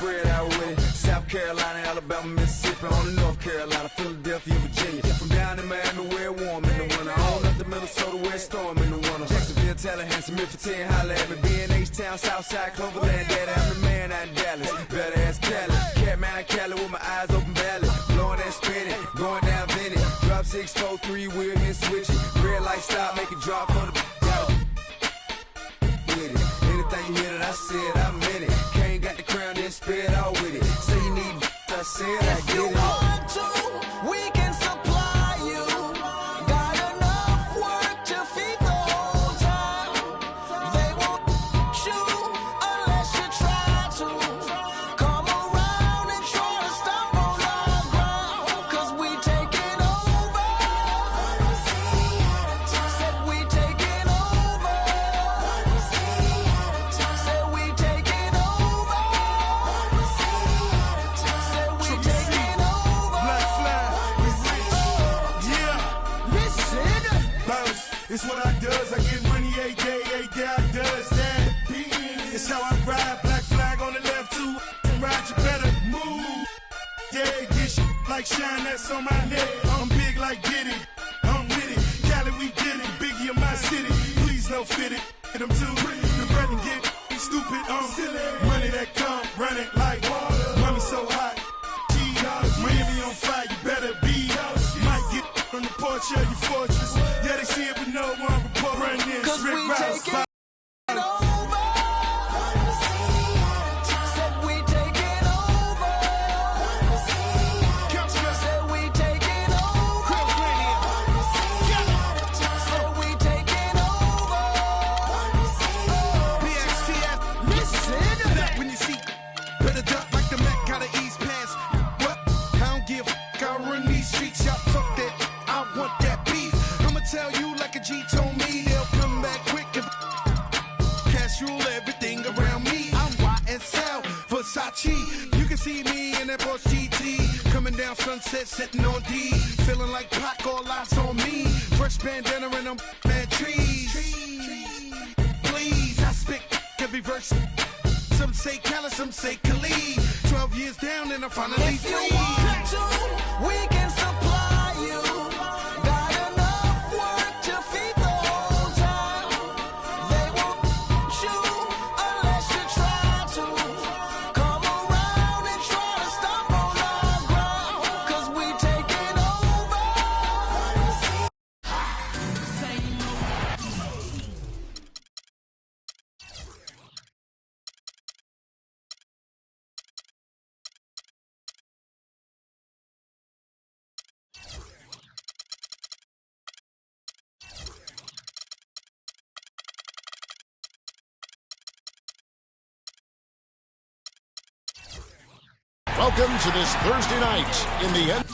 spread out with it. South Carolina, Alabama, Mississippi, on the North Carolina, Philadelphia, Virginia. From down in Miami where it warm in the winter, on up to Minnesota where it's storm in the winter. Jacksonville, Tallahassee, Memphis, 10, holla at me. B&H-Town, Southside, Cloverland, Daddy, I'm the man out in Dallas. Better ass Cali, Catman Cali with my eyes open valley. Blowing and spinning, going down Vinny. Drop 6, 4, 3, wheel and switch it. Red light stop, make it drop for the with it. Anything you hear that I said, I meant it. Kane got the crown, then spit out with it. Say you need I said, I get it. If you want to, we can supply you. Got enough work to feed the whole town. They won't shoot unless you try to. Come around and try to stop on our ground. Cause we taking over. Said we taking over. Said we taking over. Said we taking over. Black flag. Yeah. Listen. Bounce. It's what I does. I get money every day I does that. It's how I ride. Black flag on the left too. Ride, you better move. Yeah, get shit like shine that's on my neck. I'm big like Diddy. I'm with it. Cali, we did it. Biggie of my city. Please no fit it. Hit them too. The bread and get stupid. Money that come running like water. Mommy so hot. Miami on fire, you better be. Might get from the porch of your fortress. Yeah, they see it, but no one report. Run this, Cause Rick we Rouse, taking over. Said we taking over. Said we taking over. Said we taking over. Listen. When you see, better duck like the Met, gotta ease past. What? I don't give a f***, I run these streets, y'all talk that. I want that beef. I'ma tell you like a G told me, they'll come back quick if cash rule everything around me. I'm YSL, Versace. You can see me in that Porsche GT, coming down Sunset, sitting on D, feeling like Pac, all eyes on me. Fresh bandana and them mad trees. Please, I spit every verse. Some say Cali, some say Khalid. 12 years down and I'm finally If you free. want to, we can supply you. Got enough work to feed the whole town. They won't shoot unless you try to. Come around and try to stop on our ground. Cause we taking over. Welcome to this Thursday night in the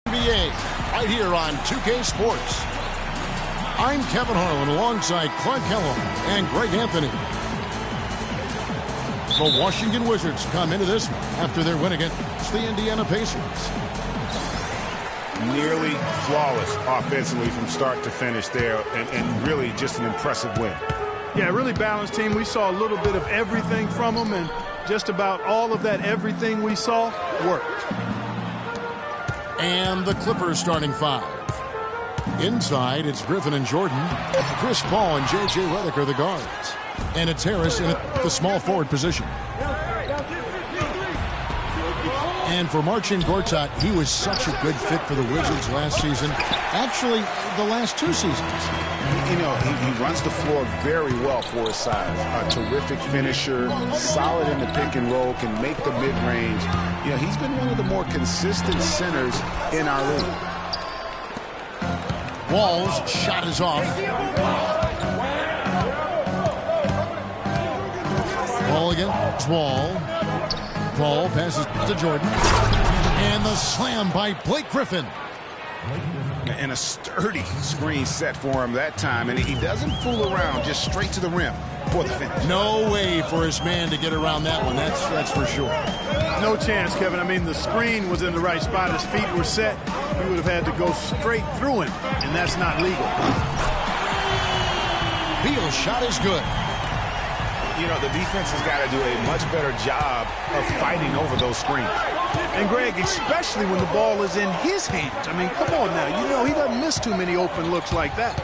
NBA, right here on 2K Sports. I'm Kevin Harlan alongside Clark Kellogg and Greg Anthony. The Washington Wizards come into this one after their win against the Indiana Pacers. Nearly flawless offensively from start to finish there, and really just an impressive win. Yeah, really balanced team. We saw a little bit of everything from them, and just about all of that everything we saw worked. And the Clippers starting five. Inside, it's Griffin and Jordan. Chris Paul and J.J. Redick are the guards. And it's Harris in the small forward position. And for Marcin Gortat, he was such a good fit for the Wizards last season. Actually, the last two seasons. You know, he runs the floor very well for his size. A terrific finisher, solid in the pick and roll, can make the mid-range. You know, he's been one of the more consistent centers in our league. Wall's shot is off. Ball against Wall. Ball passes to Jordan. And the slam by Blake Griffin. And a sturdy screen set for him that time. And he doesn't fool around, just straight to the rim. for the finish. No way for his man to get around that one. That's for sure. No chance, Kevin. I mean, the screen was in the right spot. His feet were set. He would have had to go straight through him, and that's not legal. Beal's shot is good. You know, the defense has got to do a much better job of fighting over those screens. And, Greg, especially when the ball is in his hands. I mean, come on now. You know he doesn't miss too many open looks like that.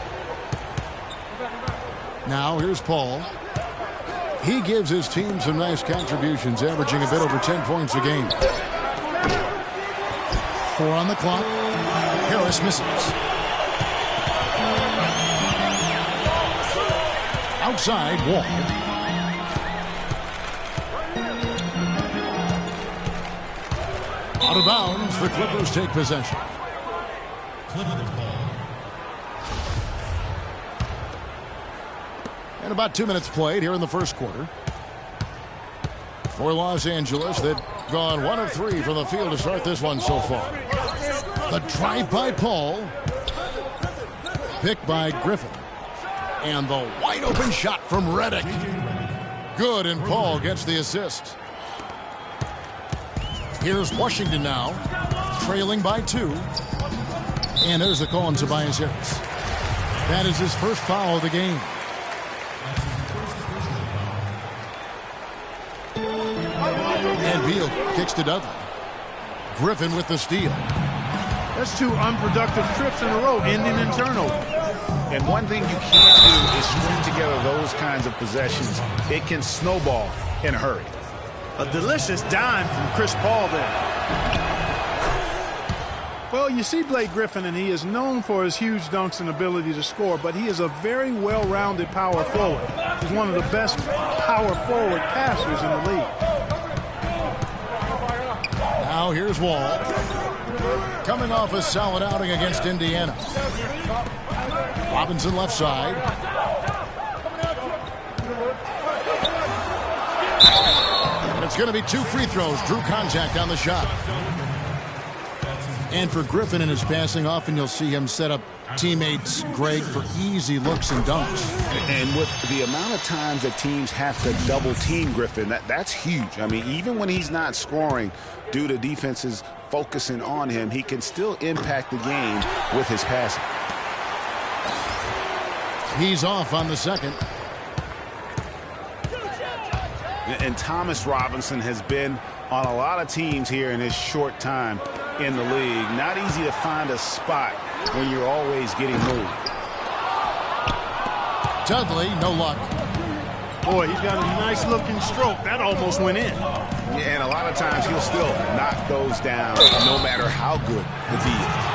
Now here's Paul. He gives his team some nice contributions, averaging a bit over 10 points a game. 4 on the clock. Harris misses. Outside, Wall. Out of bounds, the Clippers take possession. And about 2 minutes played here in the first quarter. For Los Angeles, they've gone 1 of 3 from the field to start this one so far. The drive by Paul. Picked by Griffin. And the wide open shot from Redick. Good, and Paul gets the assist. Here's Washington now, trailing by 2. And there's the call on Tobias Harris. That is his first foul of the game. And Beal kicks to Dudley. Griffin with the steal. That's 2 unproductive trips in a row, ending in turnover. And one thing you can't do is string together those kinds of possessions. It can snowball in a hurry. A delicious dime from Chris Paul there. Well, you see Blake Griffin, and he is known for his huge dunks and ability to score, but he is a very well-rounded power forward. He's one of the best power forward passers in the league. Now here's Wall. Coming off a solid outing against Indiana. Robinson left side. And it's going to be 2 free throws. Drew contact on the shot. And for Griffin in his passing, often you'll see him set up teammates, Greg, for easy looks and dunks. And with the amount of times that teams have to double team Griffin, that's huge. I mean, even when he's not scoring due to defenses focusing on him, he can still impact the game with his passing. He's off on the second. And Thomas Robinson has been on a lot of teams here in his short time in the league. Not easy to find a spot when you're always getting moved. Dudley, no luck. Boy, he's got a nice looking stroke. That almost went in. Yeah, and a lot of times he'll still knock those down no matter how good the D is.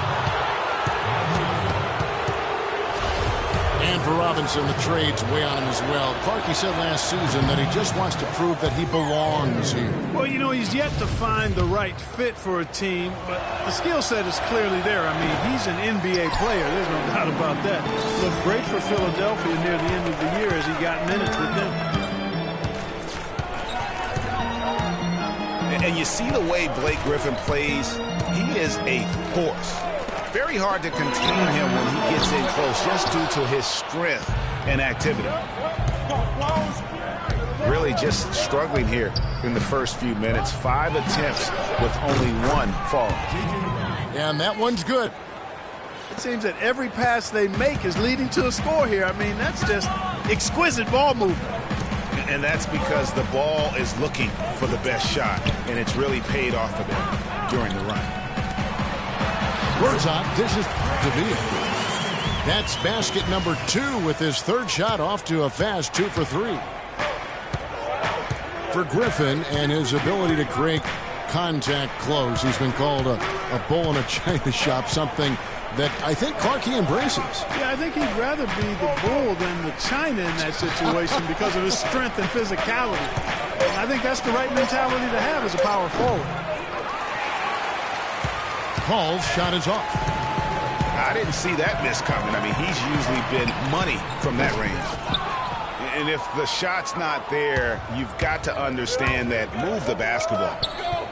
And for Robinson, the trade's way on him as well. Clarkie said last season that he just wants to prove that he belongs here. Well, you know, he's yet to find the right fit for a team, but the skill set is clearly there. I mean, he's an NBA player. There's no doubt about that. Looked great for Philadelphia near the end of the year as he got minutes with them. And you see the way Blake Griffin plays, he is a force. Very hard to contain him when he gets in close just due to his strength and activity. Really just struggling here in the first few minutes. 5 attempts with only 1 fall. And that one's good. It seems that every pass they make is leading to a score here. I mean, that's just exquisite ball movement. And that's because the ball is looking for the best shot, and it's really paid off for them during the run. Herzog dishes to Beal. That's basket number 2 with his 3rd shot off to a fast 2 for 3. For Griffin and his ability to create contact close, he's been called a bull in a china shop, something that I think Clarkie embraces. Yeah, I think he'd rather be the bull than the china in that situation because of his strength and physicality. And I think that's the right mentality to have as a power forward. Paul's shot is off. I didn't see that miss coming. I mean, he's usually been money from that range. And if the shot's not there, you've got to understand that move the basketball.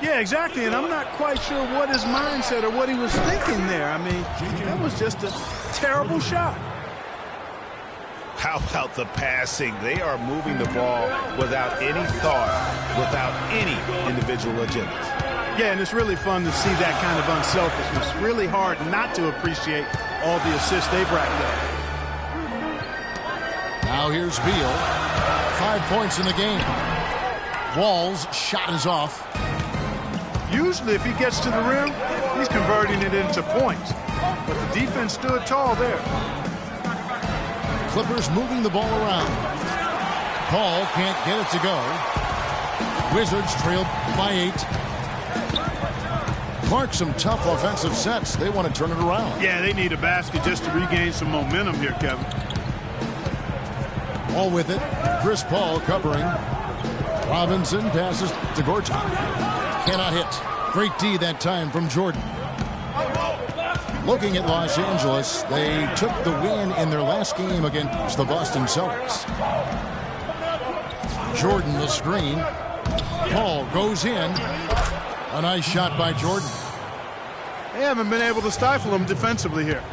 Yeah, exactly, and I'm not quite sure what his mindset or what he was thinking there. I mean, that was just a terrible shot. How about the passing? They are moving the ball without any thought, without any individual agendas. Yeah, and it's really fun to see that kind of unselfishness. Really hard not to appreciate all the assists they've racked up. Now here's Beal. 5 points in the game. Wall's shot is off. Usually if he gets to the rim, he's converting it into points. But the defense stood tall there. Clippers moving the ball around. Paul can't get it to go. Wizards trail by 8. Clark, some tough offensive sets. They want to turn it around. Yeah, they need a basket just to regain some momentum here, Kevin. All with it. Chris Paul covering. Robinson passes to Gortat. Cannot hit. Great D that time from Jordan. Looking at Los Angeles, they took the win in their last game against the Boston Celtics. Jordan the screen. Paul goes in. A nice shot by Jordan. They haven't been able to stifle him defensively here.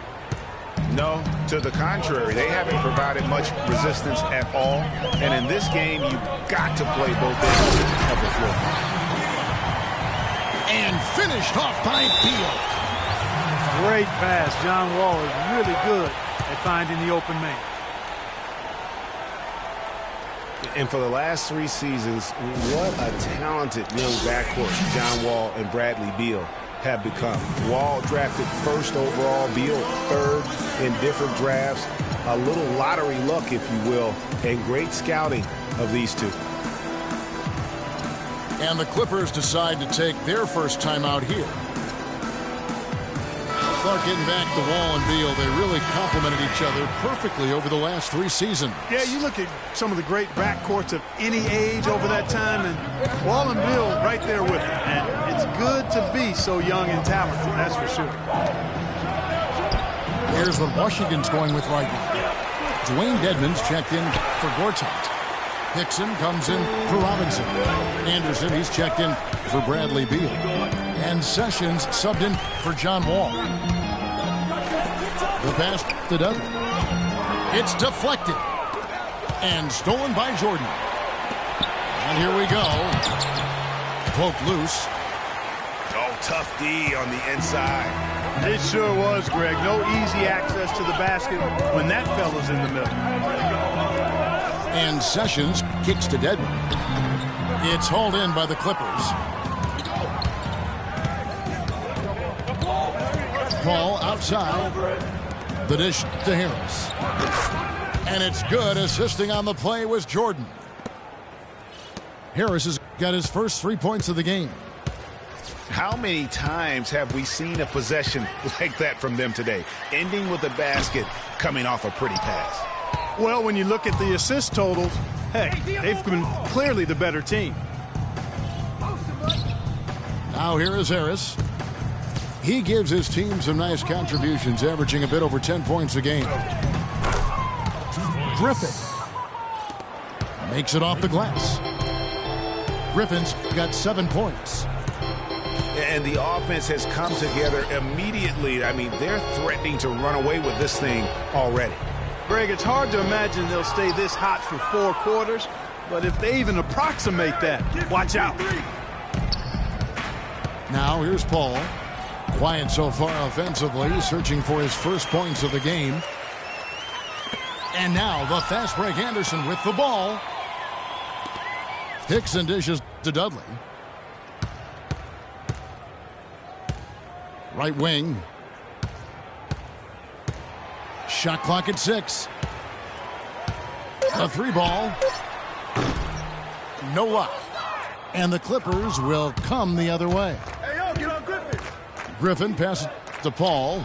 No, to the contrary. They haven't provided much resistance at all. And in this game, you've got to play both ends of the floor. And finished off by Beal. Great pass. John Wall is really good at finding the open man. And for the last 3 seasons, what a talented young backcourt John Wall and Bradley Beal have become. Wall drafted first overall, Beal third in different drafts. A little lottery luck, if you will, and great scouting of these two. And the Clippers decide to take their first time out here. Clark getting back to Wall and Beal. They really complemented each other perfectly over the last 3 seasons. Yeah, you look at some of the great backcourts of any age over that time, and Wall and Beal right there with them. And it's good to be so young and talented, that's for sure. Here's what Washington's going with right now. Dwayne Dedmon's checked in for Gortat. Hickson comes in for Robinson. Anderson, he's checked in for Bradley Beal. And Sessions subbed in for John Wall. The pass to Dudley. It's deflected. And stolen by Jordan. And here we go. Poked loose. Oh, tough D on the inside. It sure was, Greg. No easy access to the basket when that fella's in the middle. And Sessions kicks to Dedmon. It's hauled in by the Clippers. Paul outside. The dish to Harris. And it's good. Assisting on the play was Jordan. Harris has got his first 3 points of the game. How many times have we seen a possession like that from them today? Ending with a basket, coming off a pretty pass. Well, when you look at the assist totals, heck, they've been clearly the better team. Now here is Harris. He gives his team some nice contributions, averaging a bit over 10 points a game. Griffin makes it off the glass. Griffin's got 7 points. And the offense has come together immediately. I mean, they're threatening to run away with this thing already. Greg, it's hard to imagine they'll stay this hot for 4 quarters, but if they even approximate that, watch out. Now here's Paul. Quiet so far offensively, searching for his first points of the game. And now the fast break Anderson with the ball. Hickson dishes to Dudley. Right wing. Shot clock at 6. A 3 ball. No luck. And the Clippers will come the other way. Griffin passes to Paul.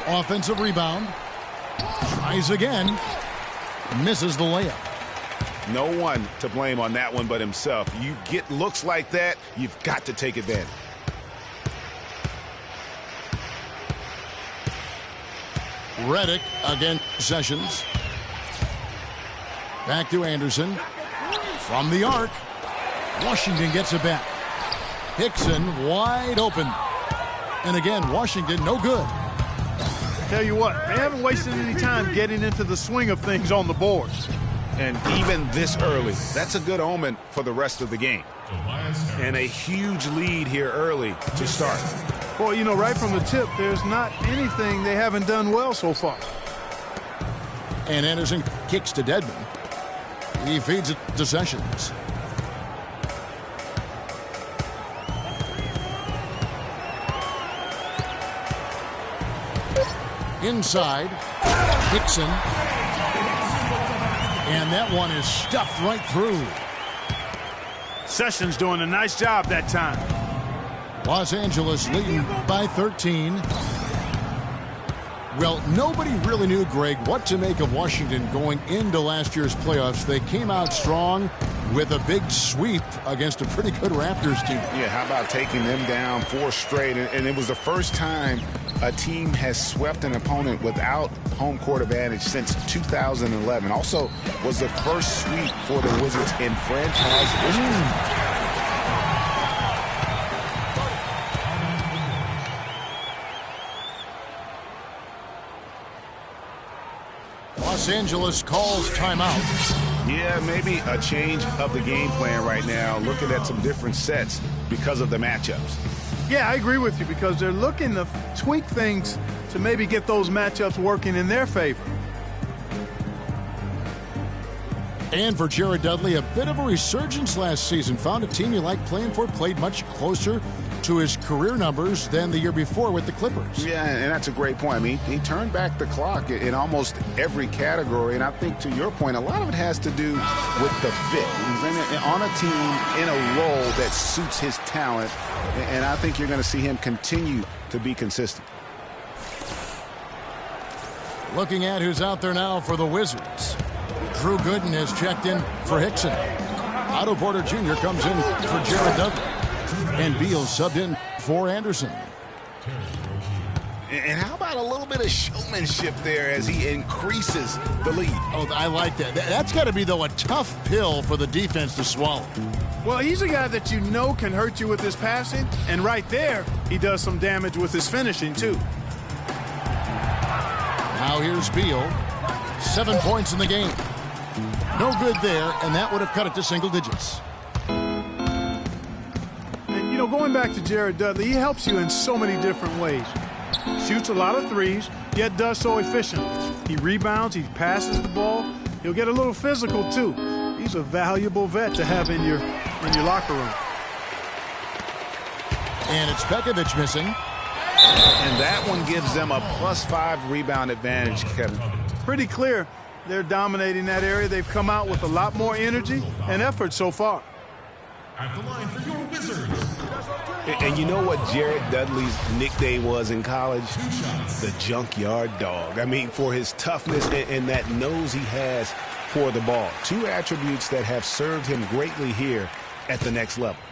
Offensive rebound. Tries again. Misses the layup. No one to blame on that one but himself. You get looks like that, you've got to take advantage. Redick against Sessions. Back to Anderson. From the arc. Washington gets it back. Hickson wide open. And again, Washington no good. Tell you what, they haven't wasted any time getting into the swing of things on the board. And even this early, that's a good omen for the rest of the game. And a huge lead here early to start. Well, you know, right from the tip, there's not anything they haven't done well so far. And Anderson kicks to Dedman. He feeds it to Sessions. Inside, Hickson. And that one is stuffed right through. Sessions doing a nice job that time. Los Angeles leading by 13. Well, nobody really knew, Greg, what to make of Washington going into last year's playoffs. They came out strong with a big sweep against a pretty good Raptors team. Yeah, how about taking them down 4 straight? And it was the first time a team has swept an opponent without home court advantage since 2011. Also was the first sweep for the Wizards in franchise history. Los Angeles calls timeout. Yeah, maybe a change of the game plan right now, looking at some different sets because of the matchups. Yeah, I agree with you because they're looking to tweak things to maybe get those matchups working in their favor. And for Jared Dudley, a bit of a resurgence last season. Found a team you like playing for, played much closer to his career numbers than the year before with the Clippers. Yeah, and that's a great point. I mean, he turned back the clock in almost every category, and I think to your point, a lot of it has to do with the fit. He's on a team in a role that suits his talent, and I think you're going to see him continue to be consistent. Looking at who's out there now for the Wizards. Drew Gooden has checked in for Hickson. Otto Porter Jr. comes in for Jared Dudley. And Beal subbed in for Anderson. And how about a little bit of showmanship there as he increases the lead? Oh, I like that. That's got to be, though, a tough pill for the defense to swallow. Well, he's a guy that you know can hurt you with his passing, and right there, he does some damage with his finishing, too. Now here's Beal. 7 points in the game. No good there, and that would have cut it to single digits. And, you know, going back to Jared Dudley, he helps you in so many different ways. Shoots a lot of threes, yet does so efficiently. He rebounds, he passes the ball. He'll get a little physical, too. He's a valuable vet to have in your locker room. And it's Pekovic missing. And that one gives them a +5 rebound advantage, Kevin. Pretty clear they're dominating that area. They've come out with a lot more energy and effort so far. At the line for your Wizards. And you know what Jared Dudley's nickname was in college? The Junkyard Dog. I mean, for his toughness and that nose he has for the ball. 2 attributes that have served him greatly here at the next level.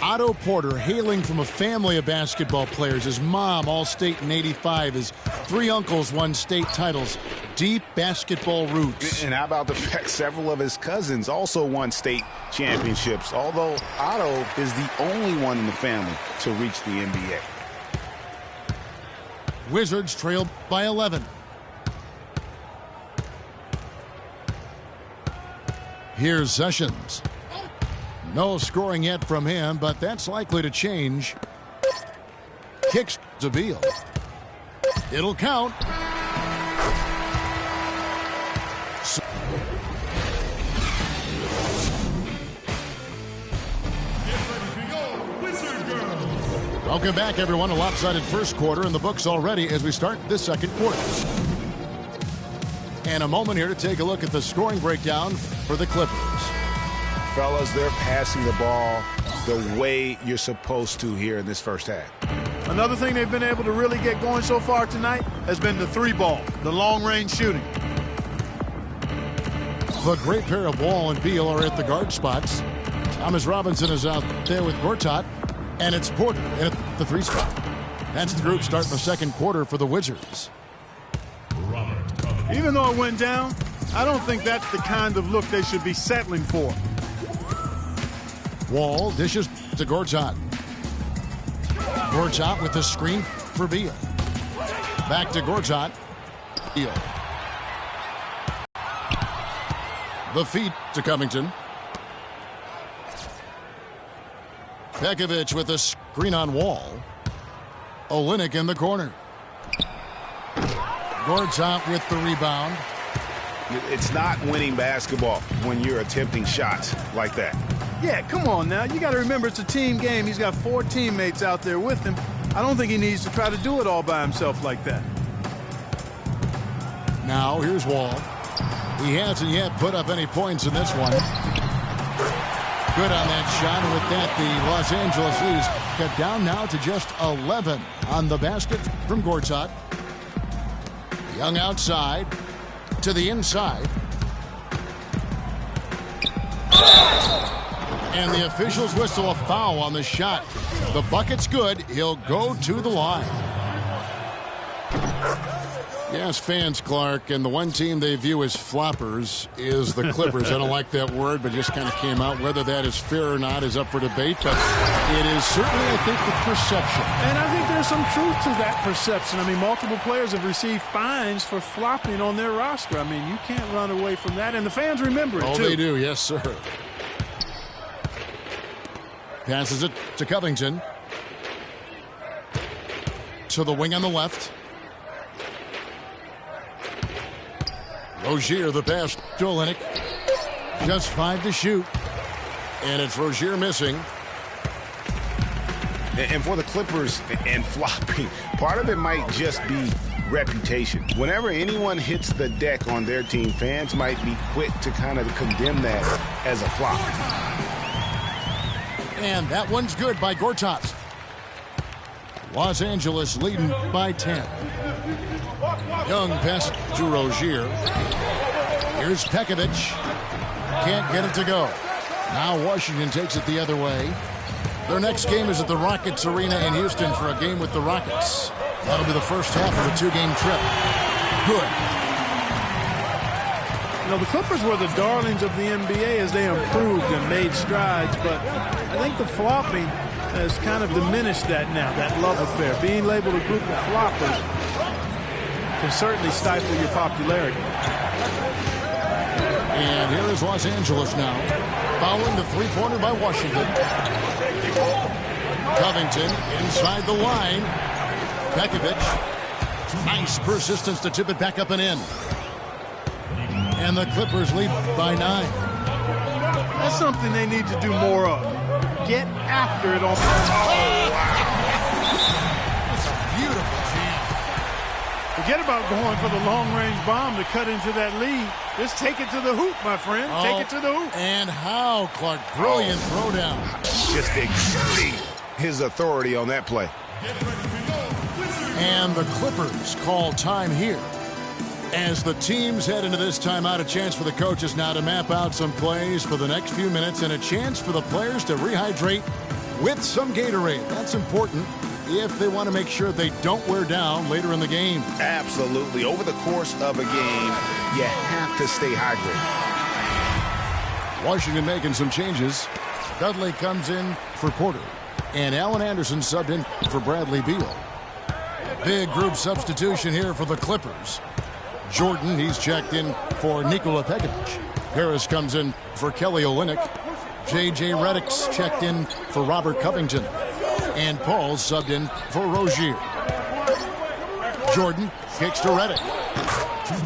Otto Porter, hailing from a family of basketball players. His mom, All-State in '85. His 3 uncles won state titles. Deep basketball roots. And how about the fact several of his cousins also won state championships, although Otto is the only one in the family to reach the NBA. Wizards trailed by 11. Here's Sessions. No scoring yet from him, but that's likely to change. Kicks to Beal. It'll count. Welcome back, everyone. A lopsided first quarter in the books already as we start this second quarter. And a moment here to take a look at the scoring breakdown for the Clippers. Fellas, they're passing the ball the way you're supposed to here in this first half. Another thing they've been able to really get going so far tonight has been the 3-ball, the long-range shooting. The great pair of Wall and Beal are at the guard spots. Thomas Robinson is out there with Gortat, and it's Porter at the 3 spot. That's the group starting the second quarter for the Wizards. Even though it went down, I don't think that's the kind of look they should be settling for. Wall dishes to Gortat. Gortat with the screen for Beal. Back to Gortat. Beal. The feed to Covington. Pekovic with the screen on Wall. Olynyk in the corner. Gortat with the rebound. It's not winning basketball when you're attempting shots like that. Yeah, come on now. You got to remember it's a team game. He's got 4 teammates out there with him. I don't think he needs to try to do it all by himself like that. Now here's Wall. He hasn't yet put up any points in this one. Good on that shot. And with that, the Los Angeles Leafs cut down now to just 11 on the basket from Gortat. Young outside to the inside. And the officials whistle a foul on the shot. The bucket's good. He'll go to the line. Yes, fans, Clark, and the one team they view as floppers is the Clippers. I don't like that word, but just kind of came out. Whether that is fair or not is up for debate, but it is certainly, I think, the perception. And I think there's some truth to that perception. I mean, multiple players have received fines for flopping on their roster. I mean, you can't run away from that, and the fans remember it, too. Oh, they do, yes, sir. Passes it to Covington. To the wing on the left. Rozier, the pass to Olynyk. Just 5 to shoot. And it's Rozier missing. And for the Clippers and flopping, part of it might just be reputation. Whenever anyone hits the deck on their team, fans might be quick to kind of condemn that as a flop. And that one's good by Gortat. Los Angeles leading by 10. Young pass to Rozier. Here's Pekovic. Can't get it to go. Now Washington takes it the other way. Their next game is at the Rockets Arena in Houston for a game with the Rockets. That'll be the first half of a 2-game trip. Good. You know, the Clippers were the darlings of the NBA as they improved and made strides, but I think the flopping has kind of diminished that now, that love affair. Being labeled a group of floppers can certainly stifle your popularity. And here is Los Angeles now, following the three-pointer by Washington. Covington inside the line. Pekovic. Nice persistence to tip it back up and in. And the Clippers lead by 9. That's something they need to do more of. Get after it on the top. Oh, wow. That's a beautiful jam. Forget about going for the long-range bomb to cut into that lead. Just take it to the hoop, my friend. Take it to the hoop. And how, Clark? Brilliant throwdown. Just exuding his authority on that play. And the Clippers call time here. As the teams head into this timeout, a chance for the coaches now to map out some plays for the next few minutes and a chance for the players to rehydrate with some Gatorade. That's important if they want to make sure they don't wear down later in the game. Absolutely. Over the course of a game, you have to stay hydrated. Washington making some changes. Dudley comes in for Porter. And Allen Anderson subbed in for Bradley Beal. Big group substitution here for the Clippers. Jordan, he's checked in for Nikola Pekovic. Harris comes in for Kelly Olynyk. J.J. Redick's checked in for Robert Covington. And Paul subbed in for Rozier. Jordan kicks to Redick.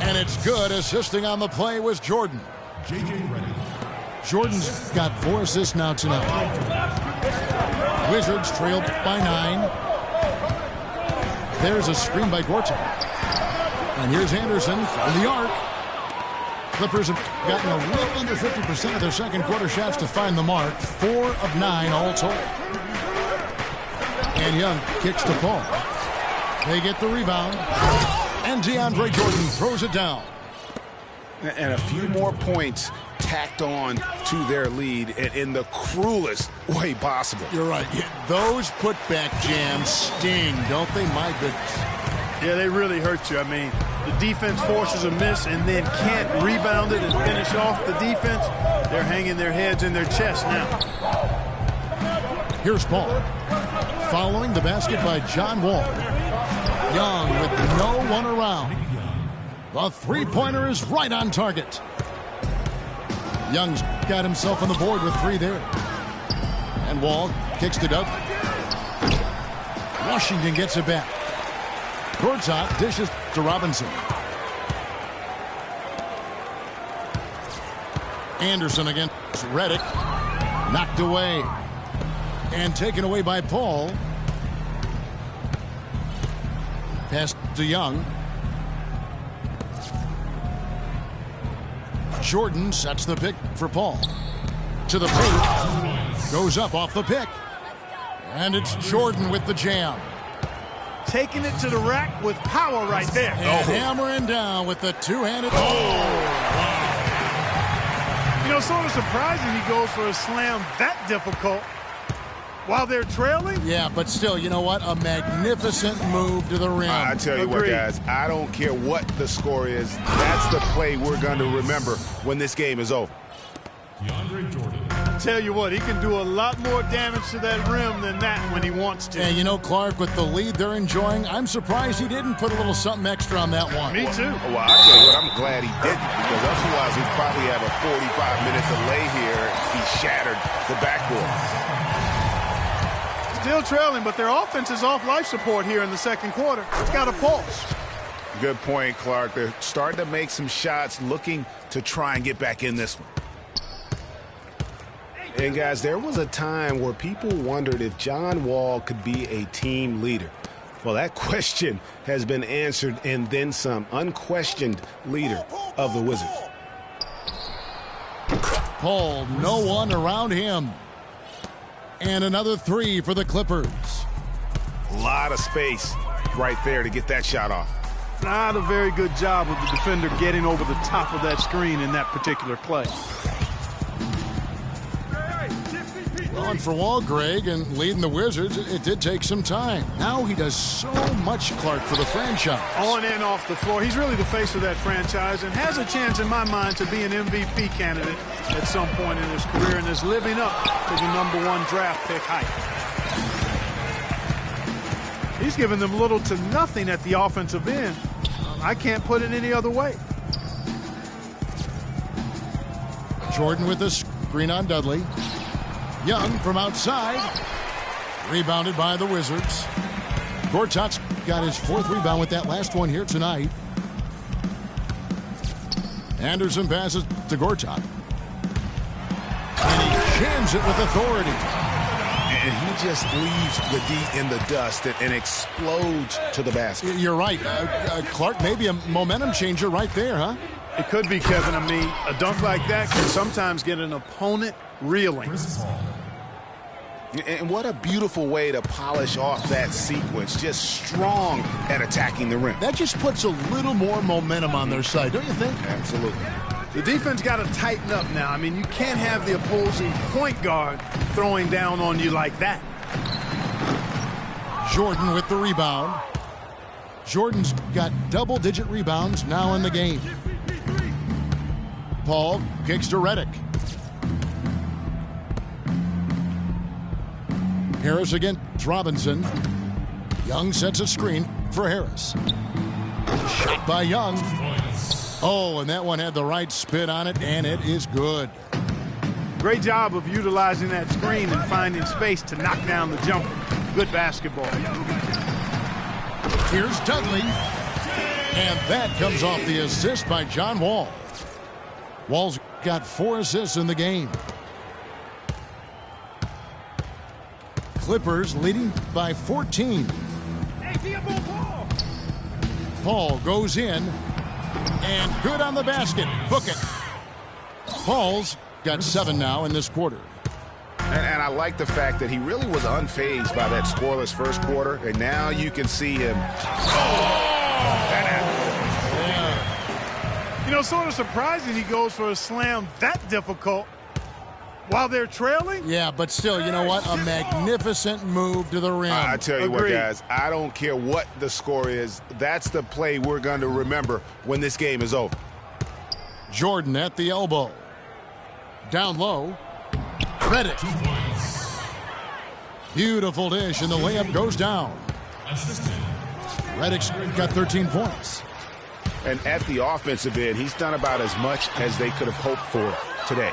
And it's good. Assisting on the play was Jordan. J.J. Redick. Jordan's got 4 assists now tonight. Wizards trail by 9. There's a screen by Gortat. And here's Anderson from the arc. Clippers have gotten a little under 50% of their second quarter shots to find the mark. 4 of 9 all told. And Young kicks to Paul. They get the rebound. And DeAndre Jordan throws it down. And a few more points tacked on to their lead in the cruelest way possible. You're right. Yeah, those putback jams sting, don't they? My goodness. Yeah, they really hurt you. I mean, the defense forces a miss and then can't rebound it and finish off the defense. They're hanging their heads in their chest now. Here's Paul. following the basket by John Wall. Young with no one around. The three-pointer is right on target. Young's got himself on the board with 3 there. And Wall kicks to Doug. Washington gets it back. Gortat dishes to Robinson. Anderson against Redick. Knocked away. And taken away by Paul. Pass to Young. Jordan sets the pick for Paul. To the paint. Goes up off the pick. And it's Jordan with the jam. Taking it to the rack with power right there. And hammering down with the two-handed. You know, sort of surprising he goes for a slam that difficult while they're trailing. Yeah, but still, you know what? A magnificent move to the rim. I tell you what, guys, I don't care what the score is. That's the play we're going to remember when this game is over. I tell you what, he can do a lot more damage to that rim than that when he wants to. And you know, Clark, with the lead they're enjoying, I'm surprised he didn't put a little something extra on that one. Me too. Well, I tell you what, I'm glad he didn't, because otherwise we'd probably have a 45-minute delay here. He shattered the backboard. Still trailing, but their offense is off life support here in the second quarter. It's got a pulse. Good point, Clark. They're starting to make some shots, looking to try and get back in this one. And, guys, there was a time where people wondered if John Wall could be a team leader. Well, that question has been answered and then some. Unquestioned leader of the Wizards. Paul, no one around him. And another 3 for the Clippers. A lot of space right there to get that shot off. Not a very good job of the defender getting over the top of that screen in that particular play. On for Wall, Greg, and leading the Wizards, it did take some time. Now he does so much, Clark, for the franchise. On and off the floor. He's really the face of that franchise and has a chance, in my mind, to be an MVP candidate at some point in his career and is living up to the #1 draft pick hype. He's given them little to nothing at the offensive end. I can't put it any other way. Jordan with the screen on Dudley. Young from outside. Rebounded by the Wizards. Gortat's got his 4th rebound with that last one here tonight. Anderson passes to Gortat. And he jams it with authority. And he just leaves the D in the dust and explodes to the basket. You're right. Clark, maybe a momentum changer right there, huh? It could be, Kevin. I mean, a dunk like that can sometimes get an opponent reeling. And what a beautiful way to polish off that sequence. Just strong at attacking the rim. That just puts a little more momentum on their side, don't you think? Absolutely. The defense got to tighten up now. I mean, you can't have the opposing point guard throwing down on you like that. Jordan with the rebound. Jordan's got double-digit rebounds now in the game. Paul kicks to Redick. Harris against Robinson. Young sets a screen for Harris. Shot by Young. Oh, and that one had the right spin on it, and it is good. Great job of utilizing that screen and finding space to knock down the jumper. Good basketball. Here's Dudley. And that comes off the assist by John Wall. Wall's got 4 assists in the game. Clippers leading by 14. Paul goes in. And good on the basket. Book it. Paul's got 7 now in this quarter. And I like the fact that he really was unfazed by that scoreless first quarter. And now you can see him. You know, sort of surprising he goes for a slam that difficult while they're trailing. Yeah, but still, you know what? A magnificent move to the rim. I tell you Agreed. what, guys, I don't care what the score is. That's the play we're going to remember when this game is over. Jordan at the elbow. Down low. Redick. Beautiful dish, and the layup goes down. Redick's got 13 points. And at the offensive end, he's done about as much as they could have hoped for today.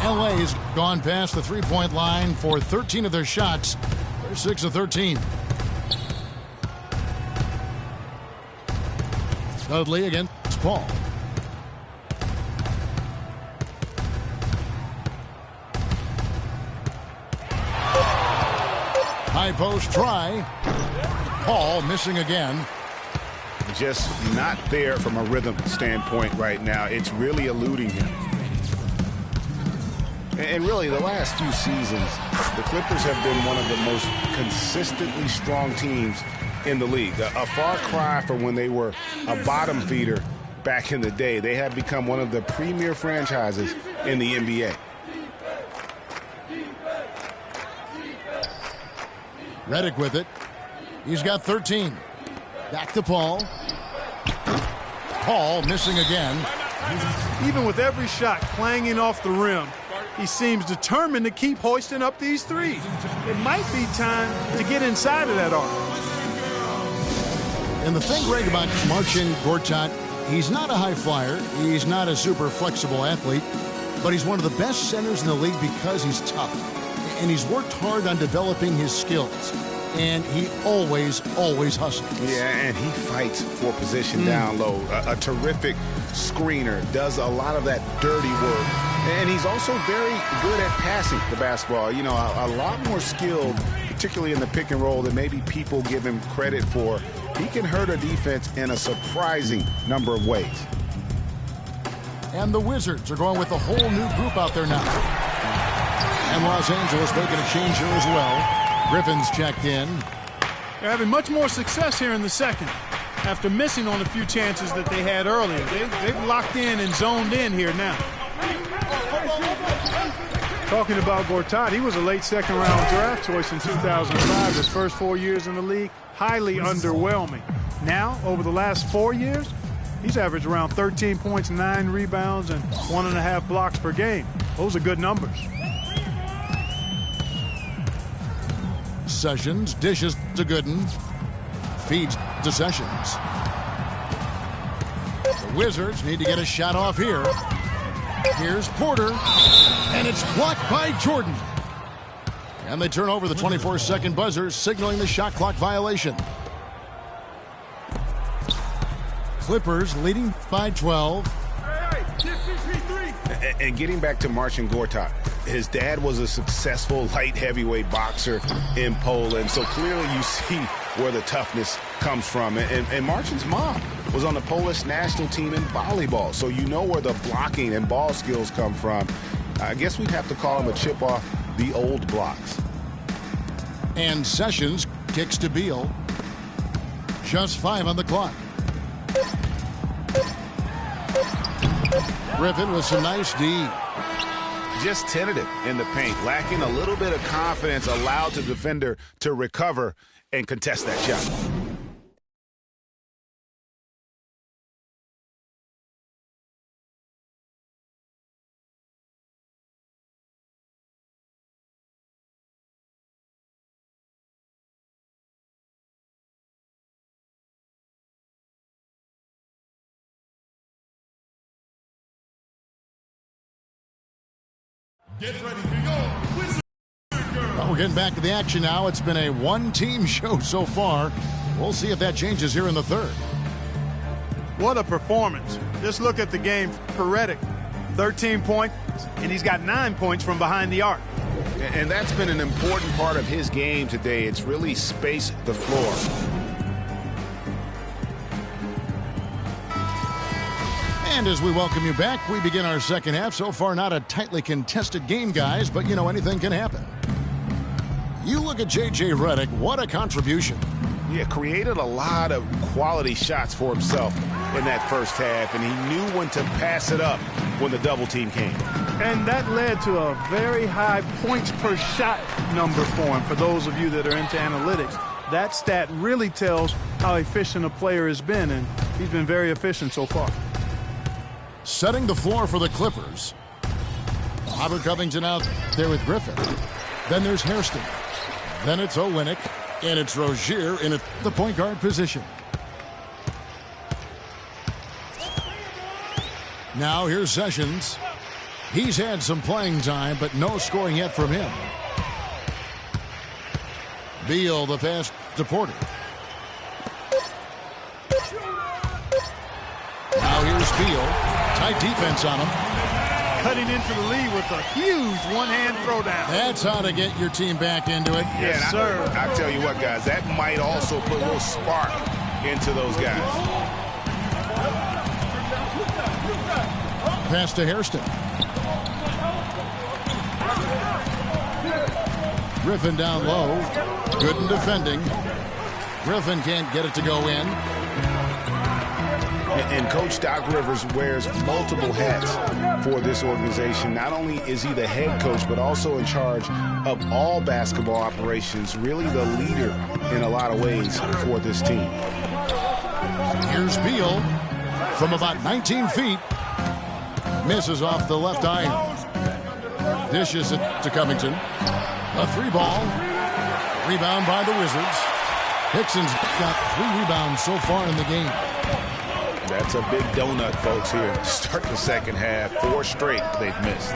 LA's gone past the three-point line for 13 of their shots. They're 6 of 13. Dudley against Paul. High post try. Paul missing again. Just not there from a rhythm standpoint right now. It's really eluding him. And really, the last few seasons, the Clippers have been one of the most consistently strong teams in the league. A far cry from when they were a bottom feeder back in the day. They have become one of the premier franchises in the NBA. Redick with it. He's got 13. Back to Paul. Paul missing again. Even with every shot clanging off the rim, he seems determined to keep hoisting up these threes. It might be time to get inside of that arc. And the thing, Greg, about Marcin Gortat, he's not a high flyer. He's not a super flexible athlete, but he's one of the best centers in the league because he's tough. And he's worked hard on developing his skills. And he always hustles. Yeah, and he fights for position down low. A terrific screener, does a lot of that dirty work. And he's also very good at passing the basketball. You know, a lot more skilled, particularly in the pick and roll, than maybe people give him credit for. He can hurt a defense in a surprising number of ways. And the Wizards are going with a whole new group out there now. And Los Angeles making a change here as well. Griffin's checked in. They're having much more success here in the second after missing on a few chances that they had earlier. They've locked in and zoned in here now. Talking about Gortat, he was a late second-round draft choice in 2005. His first 4 years in the league, highly underwhelming. Now, over the last 4 years, he's averaged around 13 points, 9 rebounds, and 1.5 blocks per game. Those are good numbers. Sessions dishes to Gooden. Feeds to Sessions. The Wizards need to get a shot off here. Here's Porter. And it's blocked by Jordan. And they turn over the 24-second buzzer, signaling the shot clock violation. Clippers leading by 12. And getting back to Marcin Gortat, his dad was a successful light heavyweight boxer in Poland, so clearly you see where the toughness comes from. And Marcin's mom was on the Polish national team in volleyball, so you know where the blocking and ball skills come from. I guess we'd have to call him a chip off the old blocks. And Sessions kicks to Beal. Just 5 on the clock. Griffin with some nice D. Just tentative in the paint, lacking a little bit of confidence, allowed the defender to recover and contest that shot. Get ready for your Wizard Girl. Well, we're getting back to the action now. It's been a one-team show so far. We'll see if that changes here in the third. What a performance. Just look at the game for Redick. 13 points, and he's got 9 points from behind the arc. And that's been an important part of his game today. It's really spaced the floor. And as we welcome you back, we begin our second half. So far, not a tightly contested game, guys, but you know, anything can happen. You look at J.J. Redick, what a contribution. Yeah, created a lot of quality shots for himself in that first half, and he knew when to pass it up when the double team came. And that led to a very high points per shot number for him. For those of you that are into analytics, that stat really tells how efficient a player has been, and he's been very efficient so far. Setting the floor for the Clippers. Robert Covington out there with Griffin. Then there's Hairston. Then it's Olynyk, and it's Rozier in the point guard position. Now here's Sessions. He's had some playing time, but no scoring yet from him. Beal, the pass to Porter. Now here's Beal. Tight defense on him. Cutting into the lead with a huge one-hand throwdown. That's how to get your team back into it. Yes, sir. I tell you what, guys, that might also put a little spark into those guys. Pass to Hairston. Griffin down low. Good in defending. Griffin can't get it to go in. And Coach Doc Rivers wears multiple hats for this organization. Not only is he the head coach, but also in charge of all basketball operations, really the leader in a lot of ways for this team. Here's Beal from about 19 feet. Misses off the left iron. Dishes it to Covington. A 3-ball. Rebound by the Wizards. Hickson's got 3 rebounds so far in the game. That's a big donut, folks, here. Start the second half. 4 straight they've missed.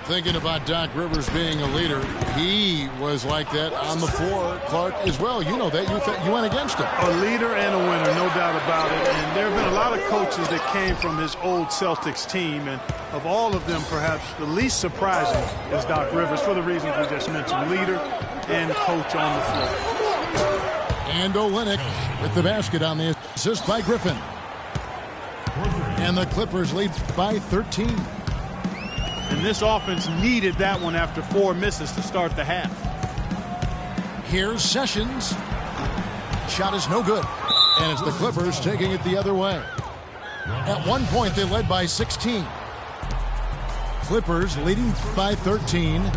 Thinking about Doc Rivers being a leader, he was like that on the floor, Clark, as well. You know that. You went against him. A leader and a winner, no doubt about it. And there have been a lot of coaches that came from his old Celtics team. And of all of them, perhaps the least surprising is Doc Rivers for the reasons we just mentioned. Leader and coach on the floor. And Olynyk with the basket on the assist by Griffin. And the Clippers lead by 13. And this offense needed that one after 4 misses to start the half. Here's Sessions. Shot is no good. And it's the Clippers taking it the other way. At one point, they led by 16. Clippers leading by 13.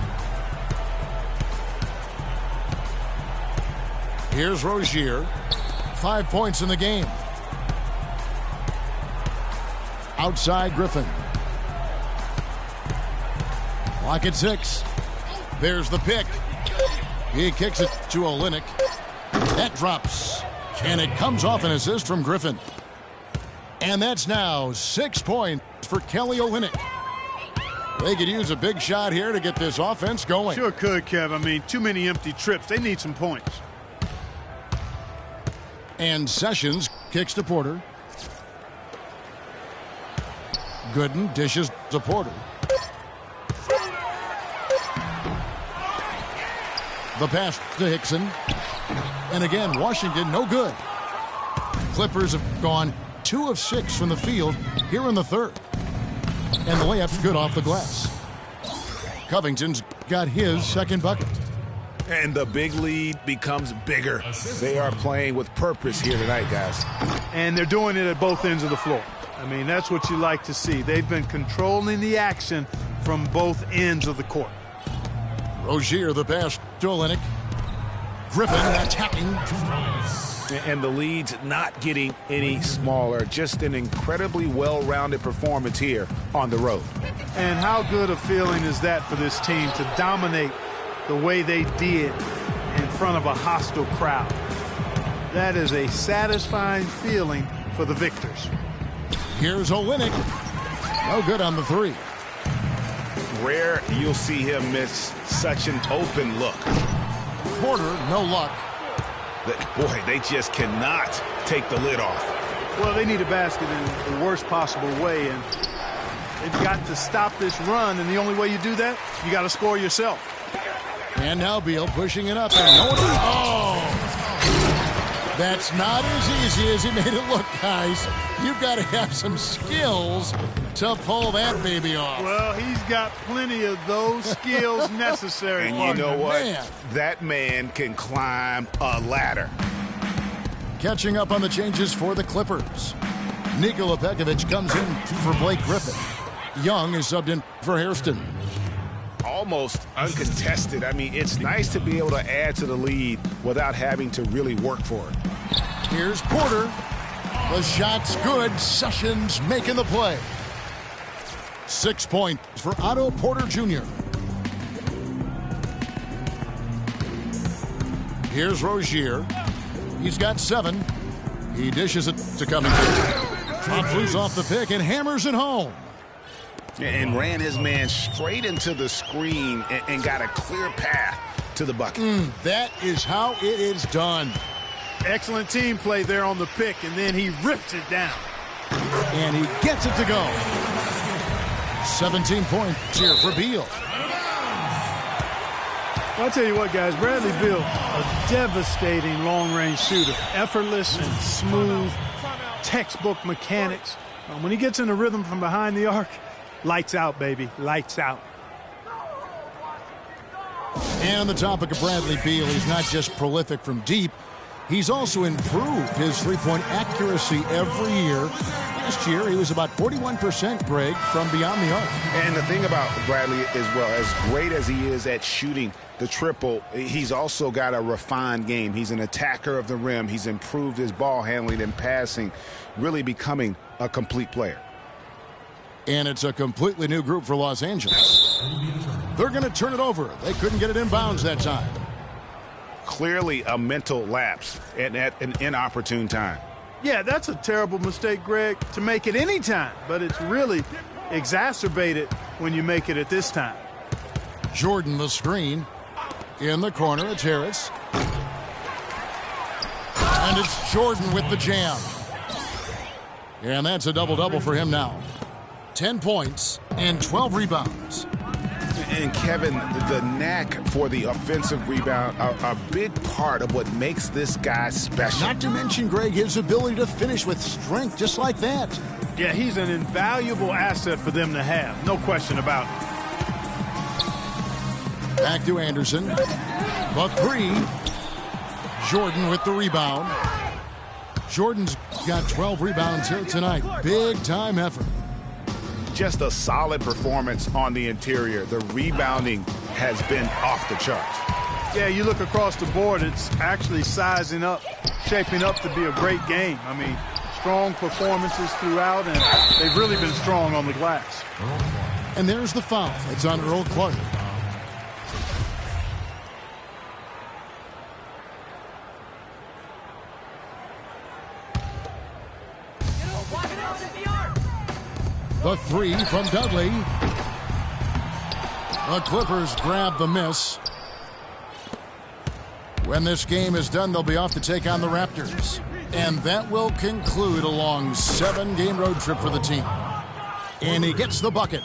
Here's Rozier. 5 points in the game. Outside Griffin. Clock at 6. There's the pick. He kicks it to Olynyk. That drops. And it comes off an assist from Griffin. And that's now 6 points for Kelly Olynyk. They could use a big shot here to get this offense going. Sure could, Kev. I mean, too many empty trips. They need some points. And Sessions kicks to Porter. Gooden dishes to Porter. The pass to Hickson. And again, Washington no good. Clippers have gone 2 of 6 from the field here in the third. And the layup's good off the glass. Covington's got his second bucket. And the big lead becomes bigger. They are playing with purpose here tonight, guys. And they're doing it at both ends of the floor. I mean, that's what you like to see. They've been controlling the action from both ends of the court. Rozier, the pass to Olynyk. Griffin attacking. And the lead's not getting any smaller. Just an incredibly well-rounded performance here on the road. And how good a feeling is that for this team to dominate the way they did in front of a hostile crowd? That is a satisfying feeling for the victors. Here's Olynyk. No good on the 3. Rare you'll see him miss such an open look. Porter, no luck. Boy, they just cannot take the lid off. Well, they need a basket in the worst possible way, and they've got to stop this run, and the only way you do that, you got to score yourself. And now Beal pushing it up. And that's not as easy as he made it look, guys. You've got to have some skills to pull that baby off. Well, he's got plenty of those skills necessary. And you know what? Man. That man can climb a ladder. Catching up on the changes for the Clippers. Nikola Pekovic comes in for Blake Griffin. Young is subbed in for Hairston. Almost uncontested. I mean, it's nice to be able to add to the lead without having to really work for it. Here's Porter. The shot's good. Sessions making the play. 6 points for Otto Porter Jr. Here's Rozier. He's got 7. He dishes it to Covington. Drops loose off the pick and hammers it home. And ran his man straight into the screen and got a clear path to the bucket. That is how it is done. Excellent team play there on the pick, and then he rips it down. And he gets it to go. 17 points here for Beal. I'll tell you what, guys, Bradley Beal, a devastating long-range shooter. Effortless and smooth, textbook mechanics. When he gets in a rhythm from behind the arc, lights out, baby, lights out. And on the topic of Bradley Beal, he's not just prolific from deep, he's also improved his three-point accuracy every year. Last year, he was about 41%, Greg, from beyond the arc. And the thing about Bradley as well, as great as he is at shooting the triple, he's also got a refined game. He's an attacker of the rim. He's improved his ball handling and passing, really becoming a complete player. And it's a completely new group for Los Angeles. They're going to turn it over. They couldn't get it in bounds that time. Clearly a mental lapse at an inopportune time. Yeah, that's a terrible mistake, Greg, to make it any time, but it's really exacerbated when you make it at this time. Jordan the screen. In the corner, it's Harris. And it's Jordan with the jam. And that's a double-double for him now. 10 points and 12 rebounds. And Kevin, the knack for the offensive rebound, a big part of what makes this guy special. Not to mention, Greg, his ability to finish with strength just like that. Yeah, he's an invaluable asset for them to have. No question about it. Back to Anderson. The 3. Jordan with the rebound. Jordan's got 12 rebounds here tonight. Big time effort. Just a solid performance on the interior. The rebounding has been off the charts. Yeah, you look across the board, it's actually sizing up, shaping up to be a great game. I mean, strong performances throughout, and they've really been strong on the glass. And there's the foul. It's on Earl Clark. The 3 from Dudley. The Clippers grab the miss. When this game is done, they'll be off to take on the Raptors. And that will conclude a long 7-game road trip for the team. And he gets the bucket.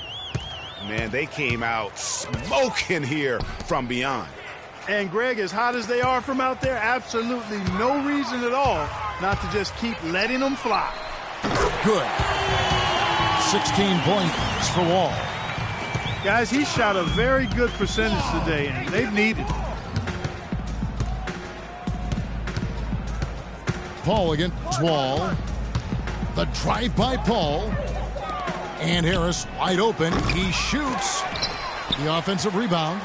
Man, they came out smoking here from beyond. And Greg, as hot as they are from out there, absolutely no reason at all not to just keep letting them fly. Good. 16 points for Wall. Guys, he shot a very good percentage today, and they've needed it. Paul against Wall. The drive by Paul. And Harris wide open. He shoots. The offensive rebound.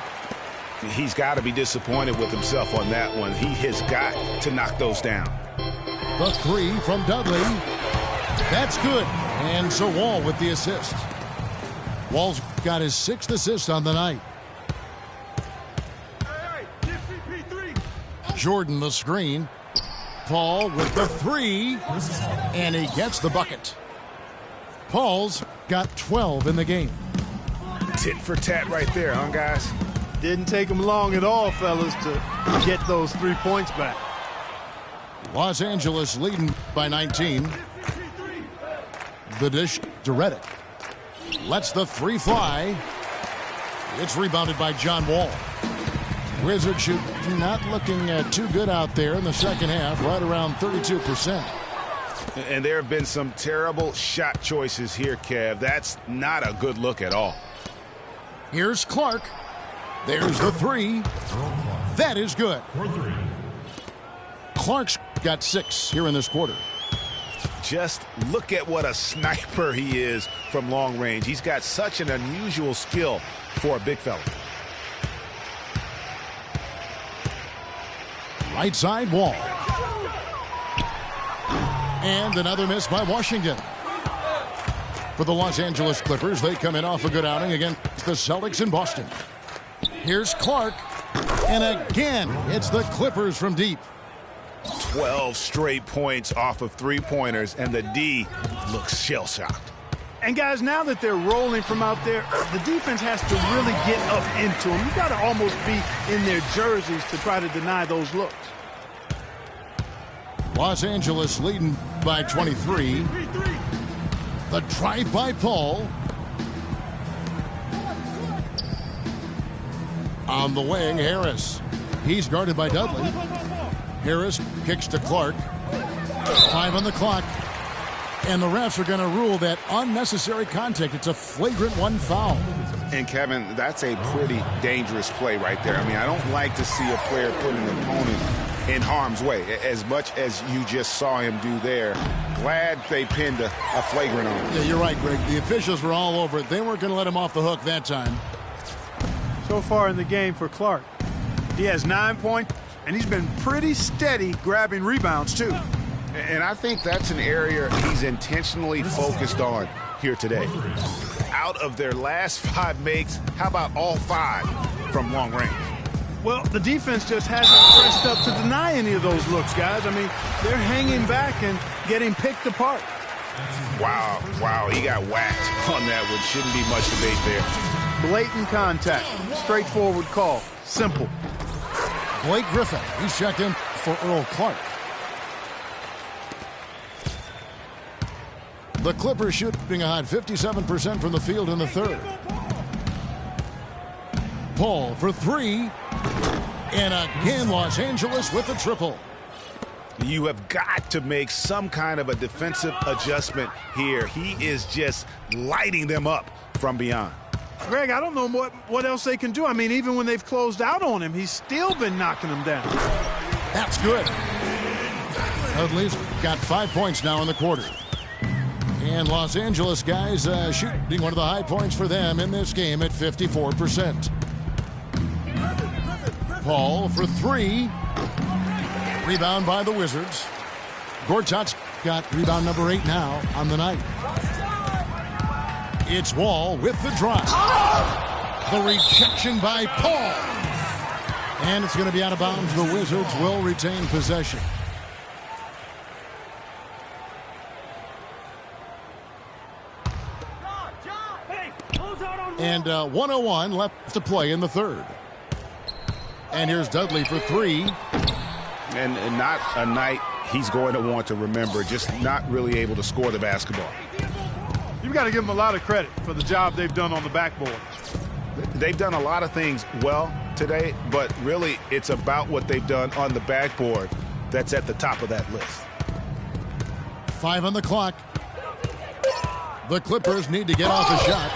He's got to be disappointed with himself on that one. He has got to knock those down. The 3 from Dudley. That's good. And so Wall with the assist. Wall's got his 6th assist on the night. Jordan the screen. Paul with the 3. And he gets the bucket. Paul's got 12 in the game. Tit for tat right there, huh, guys? Didn't take him long at all, fellas, to get those 3 points back. Los Angeles leading by 19. The dish to Redick. Lets the 3 fly. It's rebounded by John Wall. Wizards shoot not looking too good out there in the second half, right around 32%. And there have been some terrible shot choices here, Kev. That's not a good look at all. Here's Clark. There's the 3. That is good. Clark's got 6 here in this quarter. Just look at what a sniper he is from long range. He's got such an unusual skill for a big fella. Right side Wall. And another miss by Washington. For the Los Angeles Clippers, they come in off a good outing against the Celtics in Boston. Here's Clark. And again, it's the Clippers from deep. 12 straight points off of three-pointers, and the D looks shell-shocked. And guys, now that they're rolling from out there, the defense has to really get up into them. You got to almost be in their jerseys to try to deny those looks. Los Angeles leading by 23. The drive by Paul. On the wing, Harris. He's guarded by Dudley. Harris kicks to Clark. 5 on the clock. And the refs are going to rule that unnecessary contact. It's a flagrant 1 foul. And, Kevin, that's a pretty dangerous play right there. I mean, I don't like to see a player put an opponent in harm's way, as much as you just saw him do there. Glad they pinned a flagrant on him. Yeah, you're right, Greg. The officials were all over it. They weren't going to let him off the hook that time. So far in the game for Clark, he has 9 points, and he's been pretty steady grabbing rebounds, too. And I think that's an area he's intentionally focused on here today. Out of their last 5 makes, how about all 5 from long range? Well, the defense just hasn't pressed up to deny any of those looks, guys. I mean, they're hanging back and getting picked apart. Wow, he got whacked on that one. Shouldn't be much debate there. Blatant contact, straightforward call, simple. Blake Griffin, he's checked in for Earl Clark. The Clippers shooting a hot 57% from the field in the third. Paul for 3. And again, Los Angeles with the triple. You have got to make some kind of a defensive adjustment here. He is just lighting them up from beyond. Greg, I don't know what else they can do. I mean, even when they've closed out on him, he's still been knocking them down. That's good. Dudley's got 5 points now in the quarter. And Los Angeles guys shooting one of the high points for them in this game at 54%. Paul for 3. Rebound by the Wizards. Gortat's got rebound number 8 now on the night. It's Wall with the drive. The rejection by Paul. And it's going to be out of bounds. The Wizards will retain possession. And 1:01 left to play in the third. And here's Dudley for 3. And not a night he's going to want to remember, just not really able to score the basketball. You've got to give them a lot of credit for the job they've done on the backboard. They've done a lot of things well today, but really it's about what they've done on the backboard that's at the top of that list. 5 on the clock. The Clippers need to get off a shot.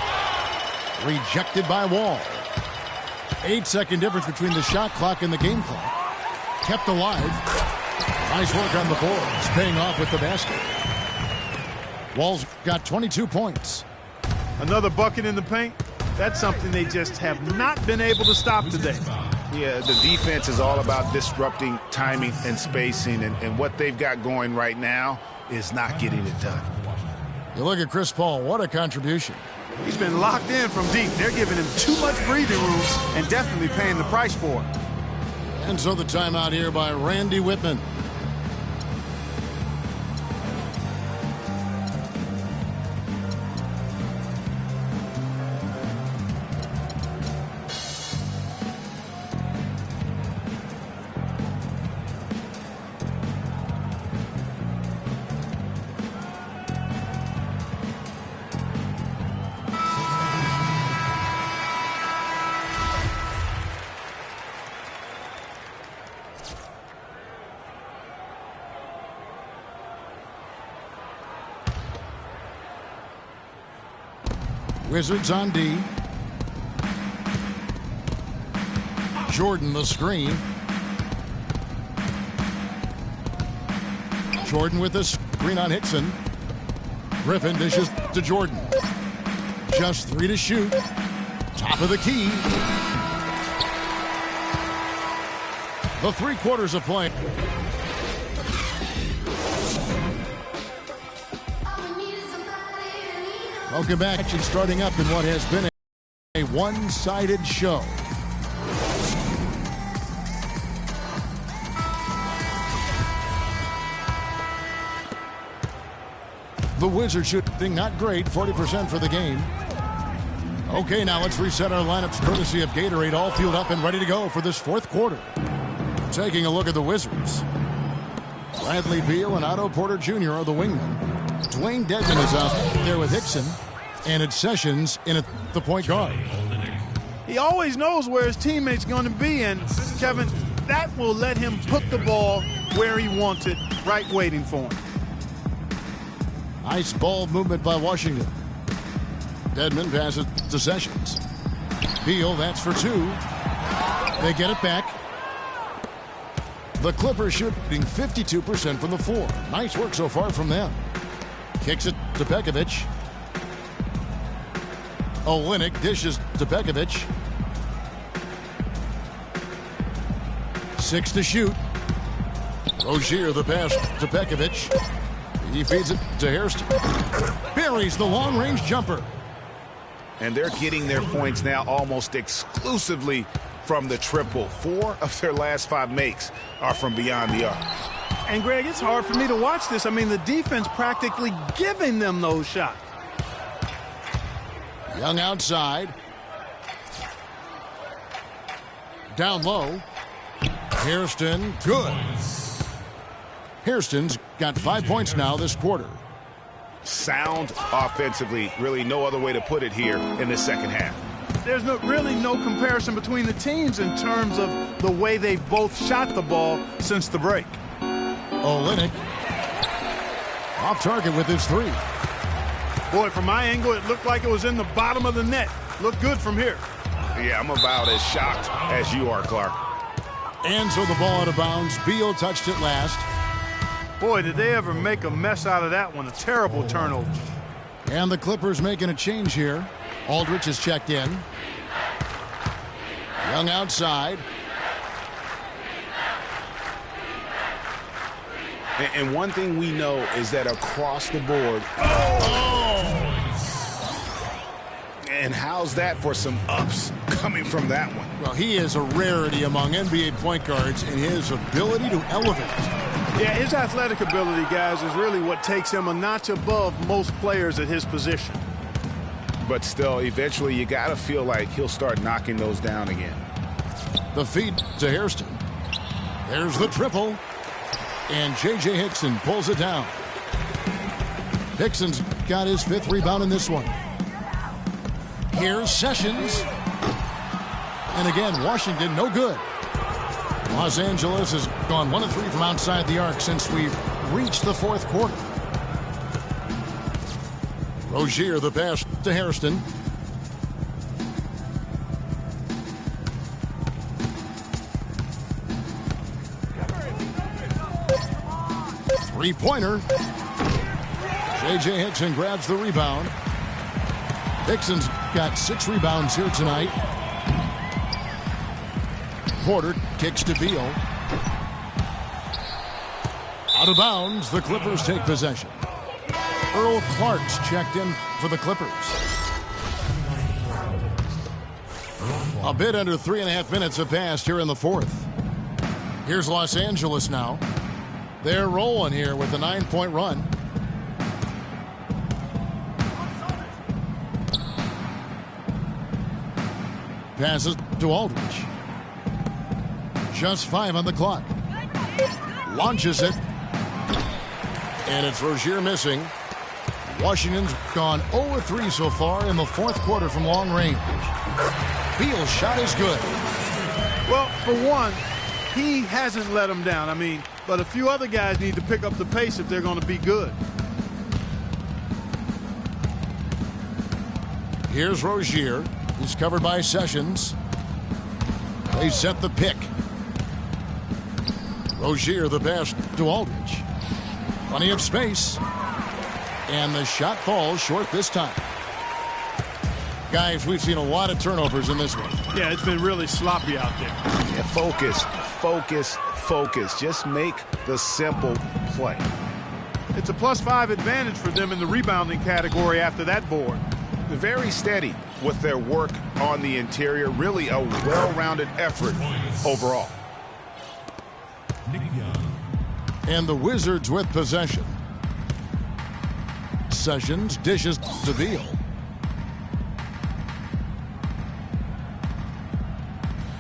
Rejected by Wall. 8-second difference between the shot clock and the game clock. Kept alive. Nice work on the boards, paying off with the basket. Wall's got 22 points. Another bucket in the paint. That's something they just have not been able to stop today. Yeah, the defense is all about disrupting timing and spacing, and what they've got going right now is not getting it done. You look at Chris Paul, what a contribution. He's been locked in from deep. They're giving him too much breathing room and definitely paying the price for it. And so the timeout here by Randy Whitman. Wizards on D. Jordan the screen. Jordan with the screen on Hickson. Griffin dishes to Jordan. Just 3 to shoot. Top of the key. The 3 quarters of play. Welcome back. Action starting up in what has been a one-sided show. The Wizards shooting not great, 40% for the game. Okay, now let's reset our lineups courtesy of Gatorade, all fueled up and ready to go for this fourth quarter. Taking a look at the Wizards. Bradley Beal and Otto Porter Jr. are the wingmen. Dwayne Dedmon is out there with Hickson, and it's Sessions in at the point guard. He always knows where his teammate's going to be, and Kevin, that will let him put the ball where he wants it, right waiting for him. Nice ball movement by Washington. Dedmon passes to Sessions. Beal, that's for two. They get it back. The Clippers shooting 52% from the floor. Nice work so far from them. Kicks it to Pekovic. Olynyk dishes to Pekovic. 6 to shoot. Rozier the pass to Pekovic. He feeds it to Hairston. Buries the long-range jumper. And they're getting their points now almost exclusively from the triple. 4 of their last 5 makes are from beyond the arc. And, Greg, it's hard for me to watch this. I mean, the defense practically giving them those shots. Young outside. Down low. Hairston, good. Hairston's got 5 points now this quarter. Sound offensively, really no other way to put it here in the second half. There's really no comparison between the teams in terms of the way they both shot the ball since the break. Olynyk off target with his 3. Boy, from my angle, it looked like it was in the bottom of the net. Looked good from here. Yeah, I'm about as shocked as you are, Clark. And so the ball out of bounds. Beal touched it last. Boy, did they ever make a mess out of that one. A terrible turnover. And the Clippers making a change here. Aldridge is checked in. Young outside. And one thing we know is that across the board. And how's that for some ups coming from that one? Well, he is a rarity among NBA point guards in his ability to elevate. Yeah, his athletic ability, guys, is really what takes him a notch above most players at his position. But still, eventually you got to feel like he'll start knocking those down again. The feed to Hairston. There's the triple. And J.J. Hickson pulls it down. Hickson's got his 5th rebound in this one. Here's Sessions. And again, Washington, no good. Los Angeles has gone 1 of 3 from outside the arc since we've reached the fourth quarter. Rozier the pass to Hairston. Three-pointer. J.J. Hickson grabs the rebound. Hickson's got 6 rebounds here tonight. Porter kicks to Beal. Out of bounds, the Clippers take possession. Earl Clark's checked in for the Clippers. A bit under 3.5 minutes have passed here in the fourth. Here's Los Angeles now. They're rolling here with a 9-point run. Passes to Aldridge. Just 5 on the clock. Launches it. And it's Rozier missing. Washington's gone 0-3 so far in the fourth quarter from long range. Beal's shot is good. Well, for one, he hasn't let them down. I mean, but a few other guys need to pick up the pace if they're going to be good. Here's Rozier. He's covered by Sessions. They set the pick. Rozier the pass to Aldridge. Plenty of space. And the shot falls short this time. Guys, we've seen a lot of turnovers in this one. Yeah, it's been really sloppy out there. Yeah, focus, focus, focus. Just make the simple play. It's a +5 advantage for them in the rebounding category after that board. Very steady with their work on the interior. Really a well-rounded effort overall. And the Wizards with possession. Sessions dishes to Beal.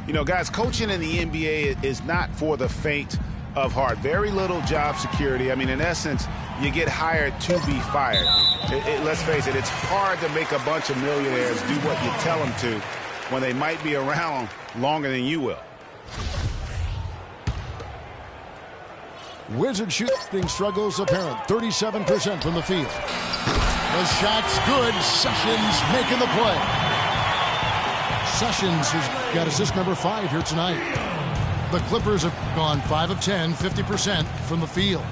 You know, guys, coaching in the NBA is not for the faint of heart. Very little job security. I mean, in essence, you get hired to be fired. Let's face it, it's hard to make a bunch of millionaires do what you tell them to when they might be around longer than you will. Wizard shooting struggles apparent. 37% from the field. The shot's good. Sessions making the play. Sessions has got assist number 5 here tonight. The Clippers have gone 5 of 10, 50% from the field.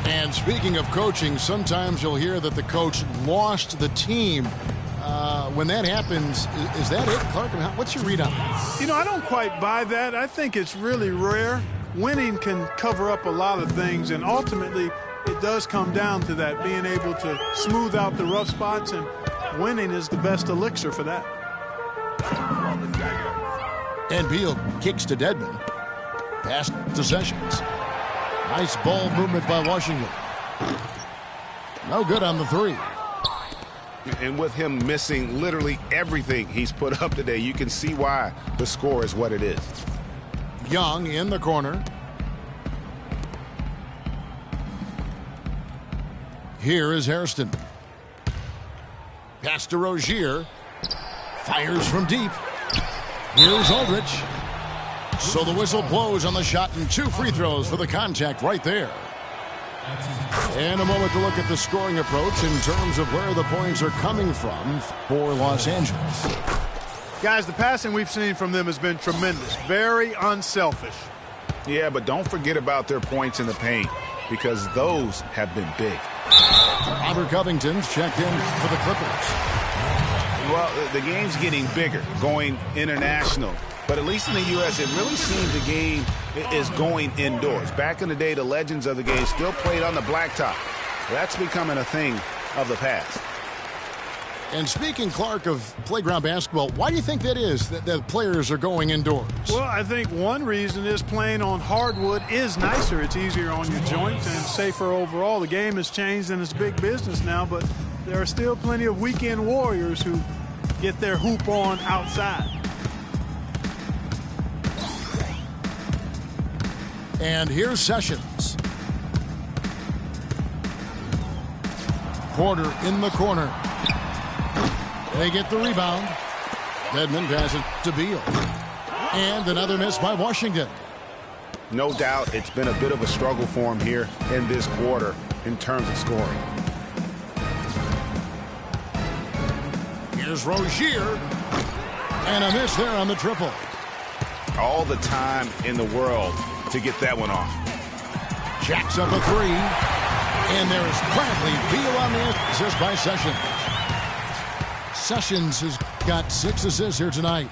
And speaking of coaching, sometimes you'll hear that the coach lost the team. When that happens, is that it, Clark? What's your read on that? You know, I don't quite buy that. I think it's really rare. Winning can cover up a lot of things, and ultimately it does come down to that, being able to smooth out the rough spots, and winning is the best elixir for that. And Beal kicks to Dedmon. Pass to Sessions. Nice ball movement by Washington. No good on the 3. And with him missing literally everything he's put up today, you can see why the score is what it is. Young in the corner. Here is Hairston. Pass to Rozier. Fires from deep. Here's Aldridge. So the whistle blows on the shot, and 2 free throws for the contact right there. And a moment to look at the scoring approach in terms of where the points are coming from for Los Angeles. Guys, the passing we've seen from them has been tremendous. Very unselfish. Yeah, but don't forget about their points in the paint, because those have been big. Robert Covington's checked in for the Clippers. Well, the game's getting bigger, going international. But at least in the U.S., it really seems the game is going indoors. Back in the day, the legends of the game still played on the blacktop. That's becoming a thing of the past. And speaking, Clark, of playground basketball, why do you think that is, that players are going indoors? Well, I think one reason is playing on hardwood is nicer. It's easier on your joints and safer overall. The game has changed and it's big business now, but there are still plenty of weekend warriors who get their hoop on outside. And here's Sessions. Porter in the corner. They get the rebound. Dedmon passes to Beal. And another miss by Washington. No doubt it's been a bit of a struggle for him here in this quarter in terms of scoring. Here's Rozier. And a miss there on the triple. All the time in the world to get that one off. Jacks up a 3. And there is Bradley Beal on the assist by Sessions. Sessions has got 6 assists here tonight.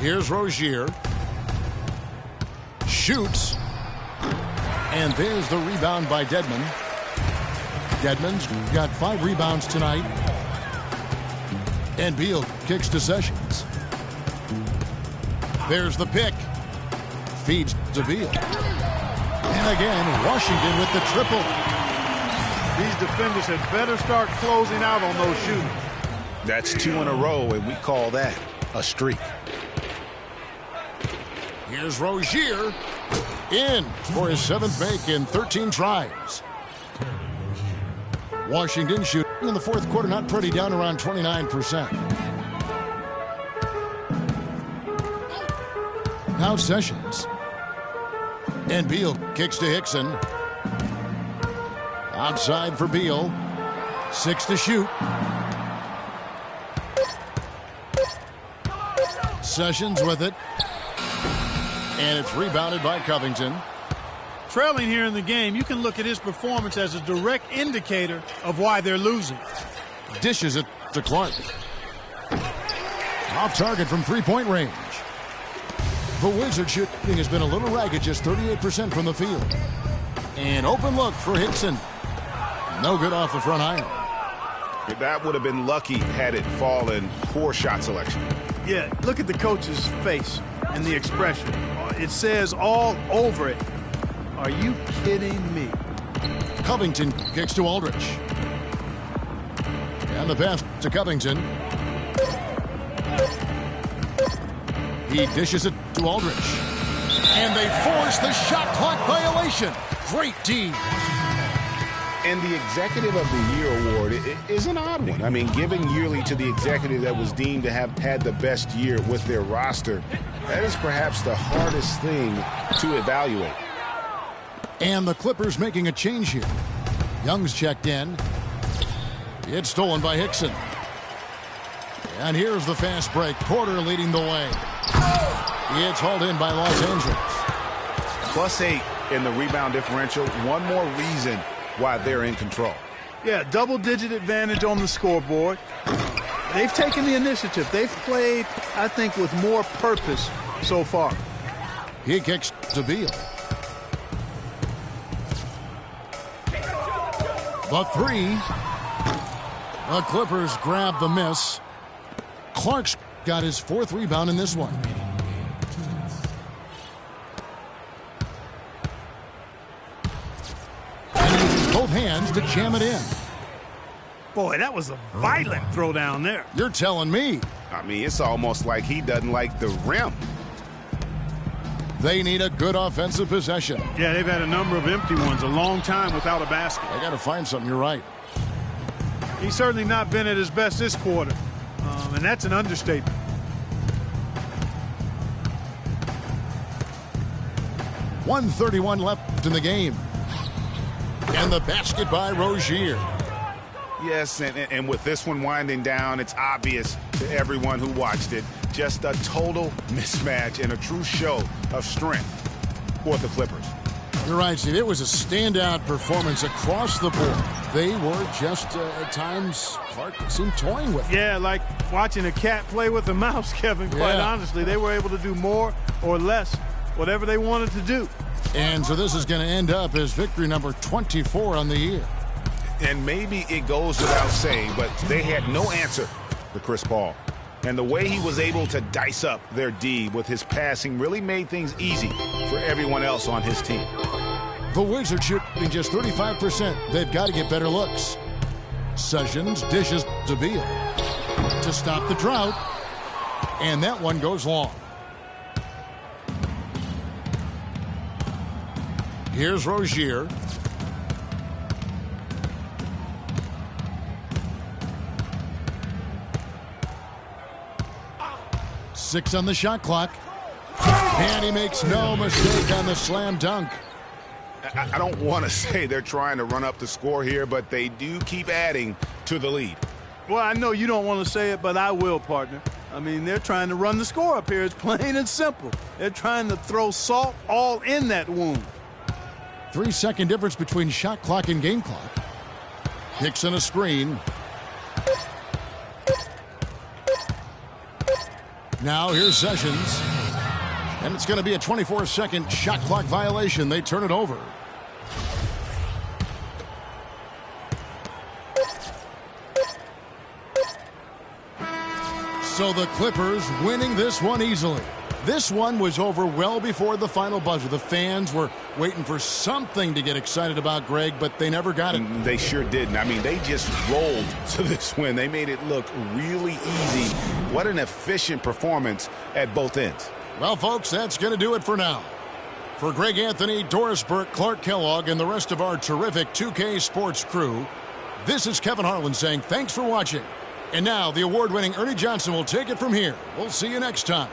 Here's Rozier. Shoots. And there's the rebound by Dedmon. Dedmon's got 5 rebounds tonight. And Beal kicks to Sessions. There's the pick. Feeds to Beal. And again, Washington with the triple. These defenders had better start closing out on those shooters. That's 2 in a row, and we call that a streak. Here's Rozier. In for his 7th make in 13 tries. Washington shooting in the 4th quarter, not pretty, down around 29%. Now Sessions. And Beal kicks to Hickson. Outside for Beal. 6 to shoot. Sessions with it. And it's rebounded by Covington. Trailing here in the game, you can look at his performance as a direct indicator of why they're losing. Dishes it to Clark. Off target from 3-point range. The Wizard shooting has been a little ragged, just 38% from the field. An open look for Hickson. No good off the front iron. That would have been lucky had it fallen. Poor shot selection. Yeah, look at the coach's face and the expression. It says all over it Are you kidding me? Covington kicks to Aldrich. And the pass to Covington. He dishes it to Aldrich. And they force the shot clock violation. Great D. And the Executive of the Year award is an odd one. I mean, giving yearly to the executive that was deemed to have had the best year with their roster, that is perhaps the hardest thing to evaluate. And the Clippers making a change here. Young's checked in. It's stolen by Hickson. And here's the fast break. Porter leading the way. It's hauled in by Los Angeles. +8 in the rebound differential. One more reason why they're in control. Yeah, double-digit advantage on the scoreboard. They've taken the initiative. They've played, I think, with more purpose so far. He kicks to Beal. The three. The Clippers grab the miss. Clark's got his 4th rebound in this one. And he uses both hands to jam it in. Boy, that was a violent throw down there. You're telling me. I mean, it's almost like he doesn't like the rim. They need a good offensive possession. Yeah, they've had a number of empty ones, a long time without a basket. They got to find something. You're right. He's certainly not been at his best this quarter, and that's an understatement. .131 left in the game. And the basket by Rozier. Yes, and with this one winding down, it's obvious to everyone who watched it. Just a total mismatch and a true show of strength for the Clippers. You're right, Steve. It was a standout performance across the board. They were just, at times, Clark seemed toying with it. Yeah, like watching a cat play with a mouse, Kevin, quite honestly. They were able to do more or less, whatever they wanted to do. And so this is going to end up as victory number 24 on the year. And maybe it goes without saying, but they had no answer for Chris Paul. And the way he was able to dice up their D with his passing really made things easy for everyone else on his team. The Wizards shooting just 35%. They've got to get better looks. Sessions dishes to Beal to stop the drought. And that one goes long. Here's Rozier. Six on the shot clock. And he makes no mistake on the slam dunk. I don't want to say they're trying to run up the score here, but they do keep adding to the lead. Well, I know you don't want to say it, but I will, partner. I mean, they're trying to run the score up here. It's plain and simple. They're trying to throw salt all in that wound. 3-second difference between shot clock and game clock. Hickson a screen. Now here's Sessions. And it's going to be a 24-second shot clock violation. They turn it over. So the Clippers winning this one easily. This one was over well before the final buzzer. The fans were waiting for something to get excited about, Greg, but they never got it. They sure didn't. I mean, they just rolled to this win. They made it look really easy. What an efficient performance at both ends. Well, folks, that's going to do it for now. For Greg Anthony, Doris Burke, Clark Kellogg, and the rest of our terrific 2K Sports crew, this is Kevin Harlan saying thanks for watching. And now the award-winning Ernie Johnson will take it from here. We'll see you next time.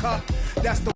car. That's the